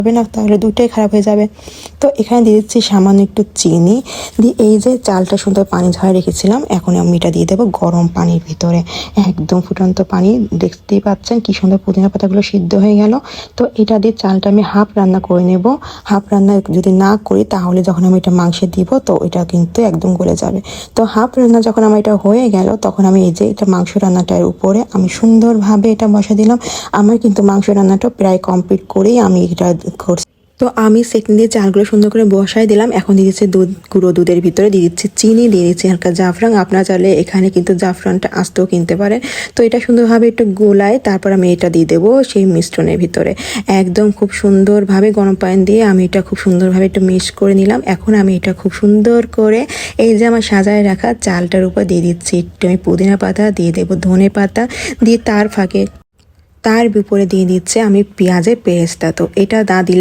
হবে না, তাহলে দুটোই খারাপ হয়ে যাবে। তো এখানে দিয়ে দিচ্ছি সামান্য একটু চিনি দিয়ে এই যে চালটা সুন্দর পানি ঝরে রেখেছিলাম, এখন আমি এটা দিয়ে দেবো গরম পানির ভিতরে। একদম ফুটন্ত পানি, দেখতেই পাচ্ছেন কি সুন্দর পুদিনা পাতাগুলো সিদ্ধ হয়ে গেল। তো এটা দিয়ে চালটা আমি হাফ রান্না করে নেব। হাফ রান্না যদি না করি তাহলে যখন আমি এটা মাংসে দিব তো এটা কিন্তু একদম গলে যাবে। তো হাফ রান্না যখন আমার এটা হয়ে গেল তখন আমি এই যে এটা মাংস রান্নাটার উপরে আমি সুন্দরভাবে এটা বসা দিলাম। আমার কিন্তু মাংস রান্নাটা প্রায় কমপ্লিট করেই আমি এটা করছি। তো আমি সেকেন্ড দিয়ে চালগুলো সুন্দর করে বসাই দিলাম। এখন দিয়ে দিচ্ছি দুধ, গুঁড়ো দুধের ভিতরে দিয়ে দিচ্ছি চিনি, দিয়ে দিচ্ছি হালকা জাফরান। আপনারা চাইলে এখানে কিন্তু জাফরানটা আস্তেও কিনতে পারেন। তো এটা সুন্দরভাবে একটু গোলায় তারপর আমি এটা দিয়ে দেবো সেই মিশ্রণের ভিতরে। একদম খুব সুন্দরভাবে গরম পানি দিয়ে আমি এটা খুব সুন্দরভাবে একটু মিক্স করে নিলাম। এখন আমি এটা খুব সুন্দর করে এই যে আমার সাজায় রাখা চালটার উপর দিয়ে দিচ্ছি একটু আমি পুদিনা পাতা, দিয়ে দেবো ধনে পাতা, দিয়ে তার ফাঁকে তার উপরে দিয়ে দিচ্ছে আমি পেঁয়াজের পেস্তা। তো এটা দিলে